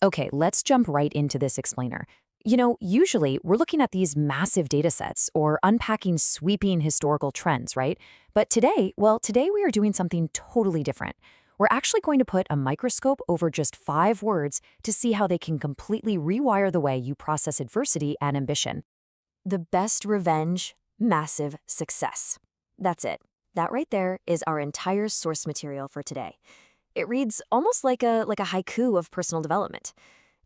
Okay, let's jump right into this explainer. Usually we're looking at these massive data sets or unpacking sweeping historical trends, right? But today we are doing something totally different. We're actually going to put a microscope over just 5 words to see how they can completely rewire the way you process adversity and ambition. The best revenge, massive success. That's it. That right there is our entire source material for today. It reads almost like a haiku of personal development.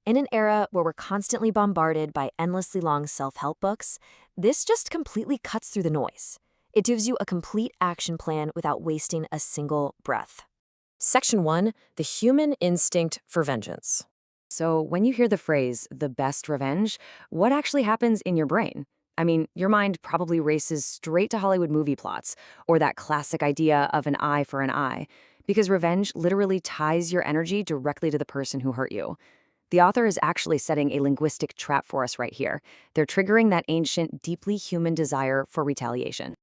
In an era where we're constantly bombarded by endlessly long self-help books, this just completely cuts through the noise. It gives you a complete action plan without wasting a single breath. Section 1, the human instinct for vengeance. So when you hear the phrase, the best revenge, what actually happens in your brain? I mean, your mind probably races straight to Hollywood movie plots or that classic idea of an eye for an eye, because revenge literally ties your energy directly to the person who hurt you. The author is actually setting a linguistic trap for us right here. They're triggering that ancient, deeply human desire for retaliation.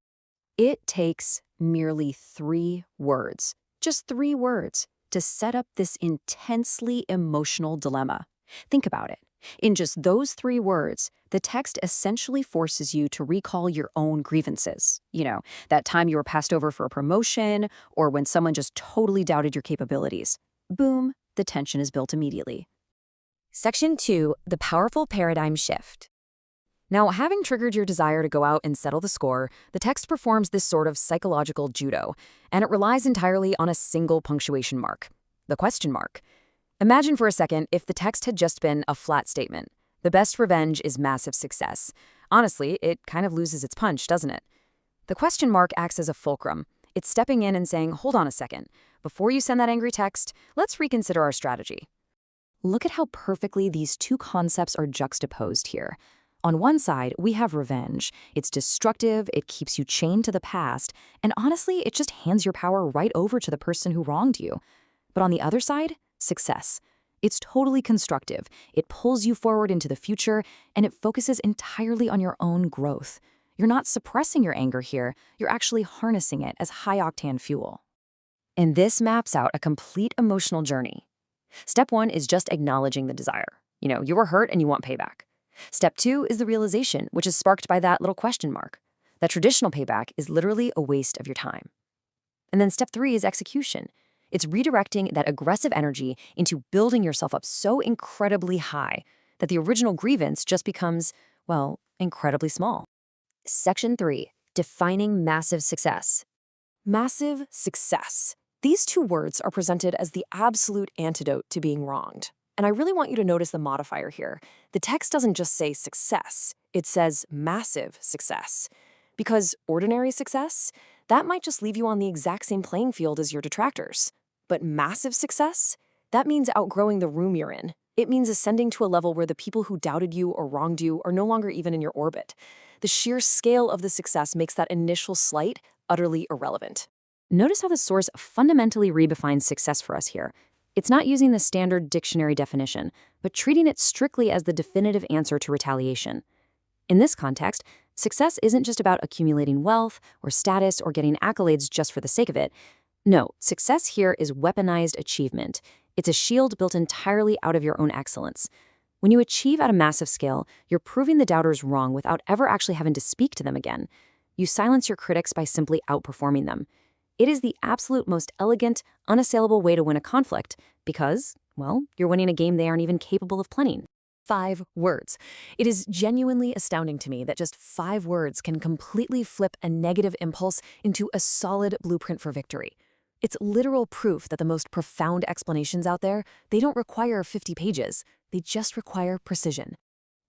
It takes merely 3 words, just 3 words, to set up this intensely emotional dilemma. Think about it. In just those 3 words, the text essentially forces you to recall your own grievances. That time you were passed over for a promotion, or when someone just totally doubted your capabilities. Boom, the tension is built immediately. Section 2, the powerful paradigm shift. Now, having triggered your desire to go out and settle the score, the text performs this sort of psychological judo, and it relies entirely on a single punctuation mark, the question mark. Imagine for a second if the text had just been a flat statement. The best revenge is massive success. Honestly, it kind of loses its punch, doesn't it? The question mark acts as a fulcrum. It's stepping in and saying, hold on a second. Before you send that angry text, let's reconsider our strategy. Look at how perfectly these two concepts are juxtaposed here. On one side, we have revenge. It's destructive, it keeps you chained to the past, and honestly, it just hands your power right over to the person who wronged you. But on the other side, success. It's totally constructive. It pulls you forward into the future, and it focuses entirely on your own growth. You're not suppressing your anger here, you're actually harnessing it as high-octane fuel. And this maps out a complete emotional journey. Step 1 is just acknowledging the desire. You were hurt and you want payback. Step 2 is the realization, which is sparked by that little question mark. That traditional payback is literally a waste of your time. And then step 3 is execution. It's redirecting that aggressive energy into building yourself up so incredibly high that the original grievance just becomes, well, incredibly small. Section 3, defining massive success. Massive success. These 2 words are presented as the absolute antidote to being wronged. And I really want you to notice the modifier here. The text doesn't just say success, it says massive success. Because ordinary success, that might just leave you on the exact same playing field as your detractors. But massive success? That means outgrowing the room you're in. It means ascending to a level where the people who doubted you or wronged you are no longer even in your orbit. The sheer scale of the success makes that initial slight utterly irrelevant. Notice how the source fundamentally redefines success for us here. It's not using the standard dictionary definition, but treating it strictly as the definitive answer to retaliation. In this context, success isn't just about accumulating wealth or status or getting accolades just for the sake of it. No, success here is weaponized achievement. It's a shield built entirely out of your own excellence. When you achieve at a massive scale, you're proving the doubters wrong without ever actually having to speak to them again. You silence your critics by simply outperforming them. It is the absolute most elegant, unassailable way to win a conflict because, well, you're winning a game they aren't even capable of playing. 5 words. It is genuinely astounding to me that just 5 words can completely flip a negative impulse into a solid blueprint for victory. It's literal proof that the most profound explanations out there, they don't require 50 pages. They just require precision.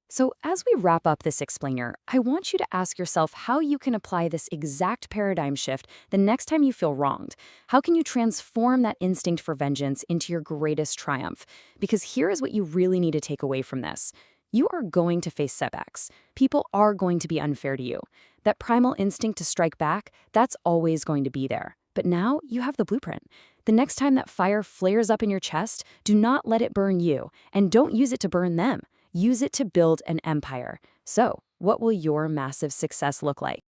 So as we wrap up this explainer, I want you to ask yourself how you can apply this exact paradigm shift the next time you feel wronged. How can you transform that instinct for vengeance into your greatest triumph? Because here is what you really need to take away from this. You are going to face setbacks. People are going to be unfair to you. That primal instinct to strike back, that's always going to be there. But now you have the blueprint. The next time that fire flares up in your chest, do not let it burn you, and don't use it to burn them. Use it to build an empire. So, what will your massive success look like?